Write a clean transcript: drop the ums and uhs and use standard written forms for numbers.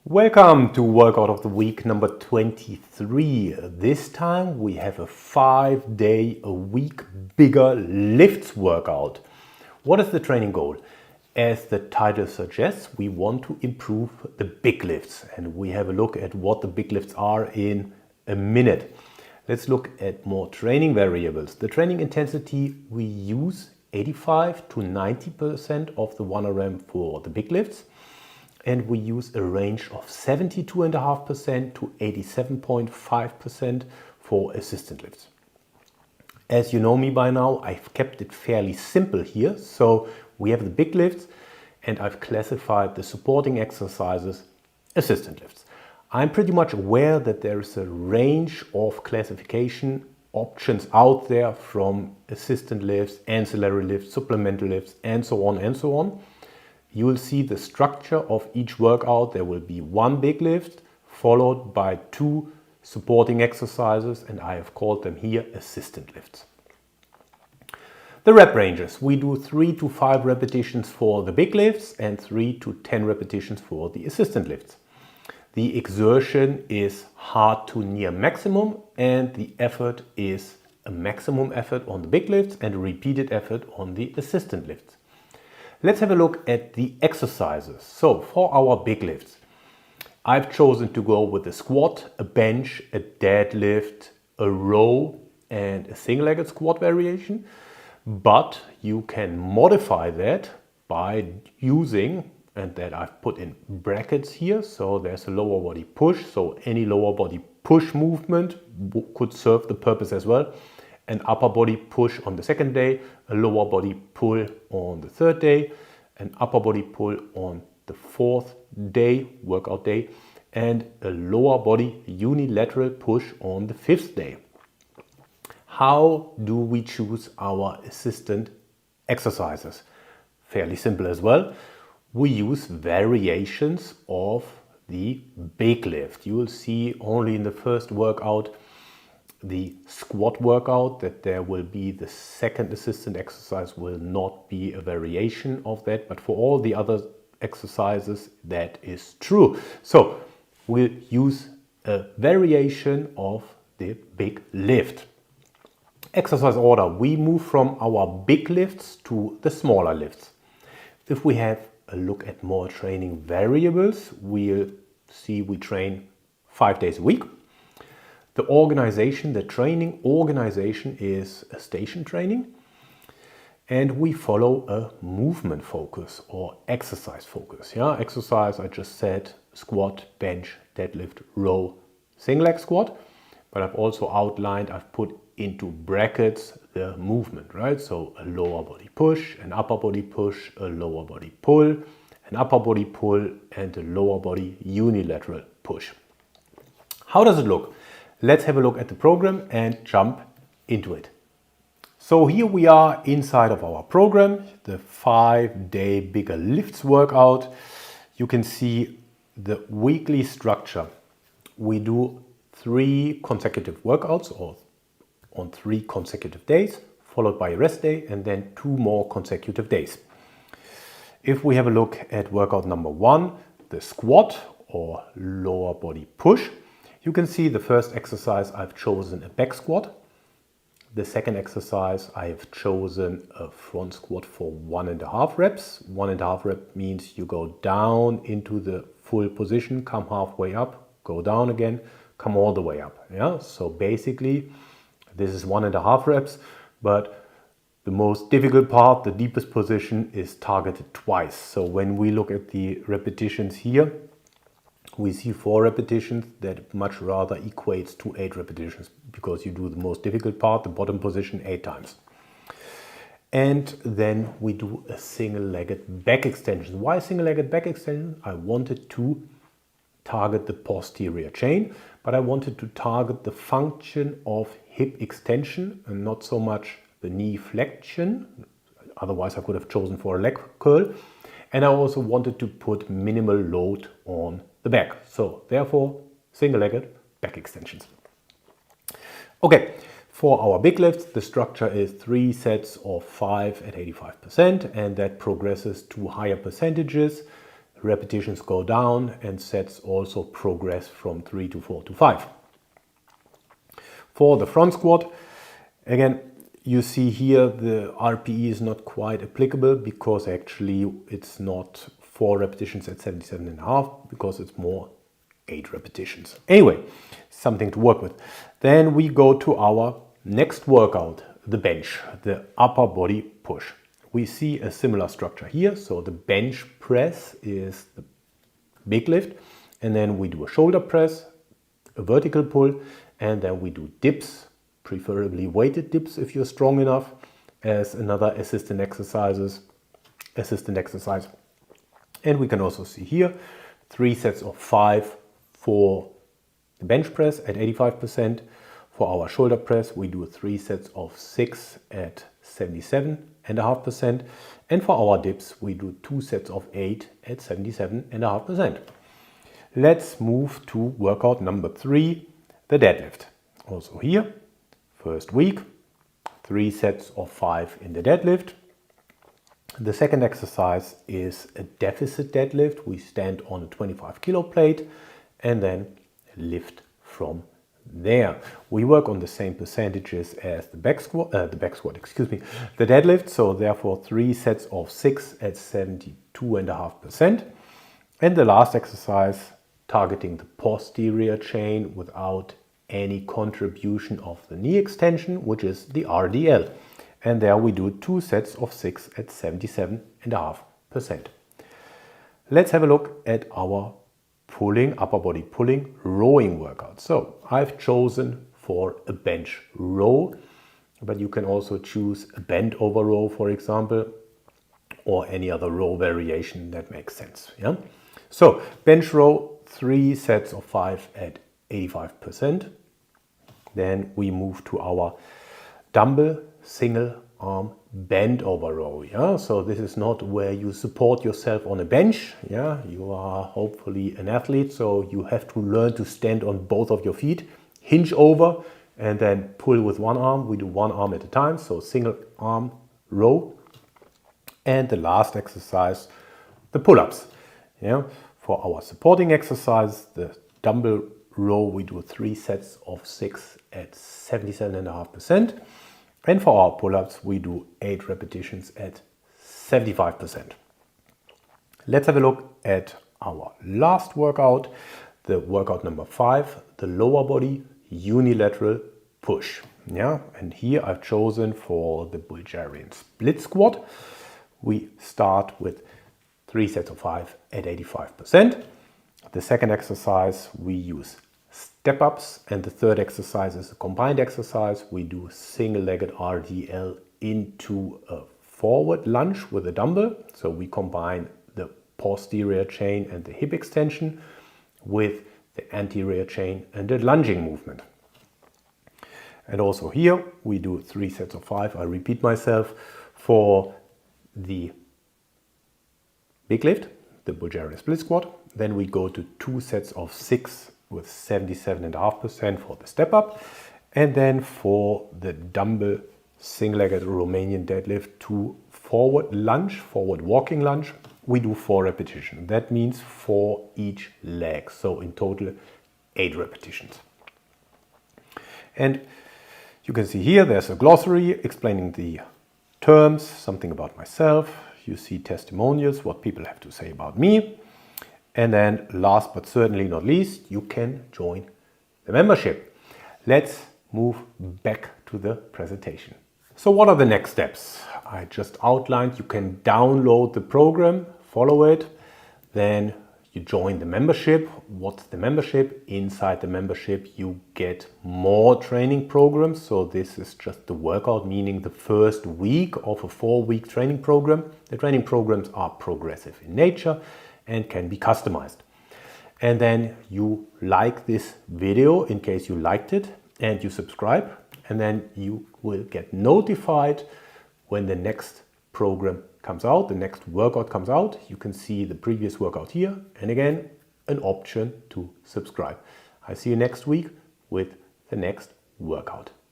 Welcome to workout of the week number 23. This time we have a 5-day-a-week bigger lifts workout. What is the training goal? As the title suggests, we want to improve the big lifts, and we have a look at what the big lifts are in a minute. Let's look at more training variables. The training intensity, we use 85 to 90% of the 1RM for the big lifts. And we use a range of 72.5% to 87.5% for assistant lifts. As you know me by now, I've kept it fairly simple here. So we have the big lifts and I've classified the supporting exercises assistant lifts. I'm pretty much aware that there is a range of classification options out there, from assistant lifts, ancillary lifts, supplemental lifts, and so on and so on. You will see the structure of each workout. There will be one big lift followed by two supporting exercises, and I have called them here assistant lifts. The rep ranges. We do 3 to 5 repetitions for the big lifts and 3 to 10 repetitions for the assistant lifts. The exertion is hard to near maximum, and the effort is a maximum effort on the big lifts and a repeated effort on the assistant lifts. Let's have a look at the exercises. So for our big lifts, I've chosen to go with a squat, a bench, a deadlift, a row, and a single-legged squat variation. But you can modify that by using, and that I've put in brackets here, so there's a lower body push, so any lower body push movement could serve the purpose as well. An upper body push on the second day, a lower body pull on the third day, an upper body pull on the fourth day, workout day, and a lower body unilateral push on the fifth day. How do we choose our assistant exercises? Fairly simple as well. We use variations of the big lift. You will see only in the first workout, the squat workout, that there will be the second assistant exercise will not be a variation of that, but for all the other exercises that is true. So we'll use a variation of the big lift. Exercise order, we move from our big lifts to the smaller lifts. If we have a look at more training variables, we'll see we train 5 days a week. The organization, the training organization is a station training, and we follow a movement focus or exercise focus. Yeah, exercise, I just said squat, bench, deadlift, row, single leg squat, but I've also outlined, I've put into brackets the movement, right? So a lower body push, an upper body push, a lower body pull, an upper body pull, and a lower body unilateral push. How does it look? Let's have a look at the program and jump into it. So here we are inside of our program, the 5-day bigger lifts workout. You can see the weekly structure. We do 3 consecutive workouts or on 3 consecutive days, followed by a rest day, and then 2 more consecutive days. If we have a look at workout number 1, the squat or lower body push, you can see the first exercise I've chosen a back squat. The second exercise I've chosen a front squat for 1.5 reps. 1.5 rep means you go down into the full position, come halfway up, go down again, come all the way up. Yeah, so basically this is 1.5 reps, but the most difficult part, the deepest position, is targeted twice. So when we look at the repetitions here, we see 4 repetitions. That much rather equates to 8 repetitions, because you do the most difficult part, the bottom position, 8 times. And then we do a single-legged back extension. Why single-legged back extension? I wanted to target the posterior chain, but I wanted to target the function of hip extension and not so much the knee flexion. Otherwise I could have chosen for a leg curl. And I also wanted to put minimal load on the back. So therefore, single-legged back extensions. Okay, for our big lifts, the structure is 3 sets of 5 at 85%, and that progresses to higher percentages, repetitions go down and sets also progress from 3 to 4 to 5. For the front squat, again, you see here the RPE is not quite applicable because actually it's not 4 repetitions at 77.5 because it's more 8 repetitions. Anyway, something to work with. Then we go to our next workout, the bench, the upper body push. We see a similar structure here. So the bench press is the big lift, and then we do a shoulder press, a vertical pull, and then we do dips, preferably weighted dips if you're strong enough, as another assistant exercise. And we can also see here 3 sets of 5 for the bench press at 85%. For our shoulder press, we do 3 sets of 6 at 77.5%. And for our dips, we do 2 sets of 8 at 77.5%. Let's move to workout number 3, the deadlift. Also here, first week, 3 sets of 5 in the deadlift. The second exercise is a deficit deadlift. We stand on a 25 kilo plate and then lift from there. We work on the same percentages as the deadlift. So therefore 3 sets of 6 at 72.5%. And the last exercise, targeting the posterior chain without any contribution of the knee extension, which is the RDL. And there we do 2 sets of 6 at 77.5%. Let's have a look at our upper body pulling rowing workout. So I've chosen for a bench row, but you can also choose a bent over row, for example, or any other row variation that makes sense. Yeah. So bench row, 3 sets of 5 at 85%. Then we move to our dumbbell single arm bend over row. Yeah, so this is not where you support yourself on a bench. Yeah, you are hopefully an athlete, so you have to learn to stand on both of your feet, hinge over, and then pull with one arm. We do one arm at a time, so single arm row. And the last exercise, the pull-ups. Yeah, for our supporting exercise, the dumbbell row, we do 3 sets of 6 at 77.5%. And for our pull-ups, we do 8 repetitions at 75%. Let's have a look at our last workout, the workout number 5, the lower body unilateral push. Yeah, and here I've chosen for the Bulgarian split squat. We start with 3 sets of 5 at 85%. The second exercise, we use step-ups, and the third exercise is a combined exercise. We do single-legged RDL into a forward lunge with a dumbbell. So we combine the posterior chain and the hip extension with the anterior chain and the lunging movement. And also here we do 3 sets of 5. I repeat myself for the big lift, the Bulgarian split squat. Then we go to 2 sets of 6 with 77.5% for the step up. And then for the dumbbell single-legged Romanian deadlift to forward lunge, forward walking lunge, we do 4 repetitions. That means 4 each leg. So in total, 8 repetitions. And you can see here, there's a glossary explaining the terms, something about myself. You see testimonials, what people have to say about me. And then last but certainly not least, you can join the membership. Let's move back to the presentation. So what are the next steps? I just outlined you can download the program, follow it, then you join the membership. What's the membership? Inside the membership you get more training programs. So this is just the workout, meaning the first week of a 4-week training program. The training programs are progressive in nature and can be customized. And then you like this video in case you liked it, and you subscribe, and then you will get notified when the next program comes out, the next workout comes out. You can see the previous workout here, and again an option to subscribe. I see you next week with the next workout.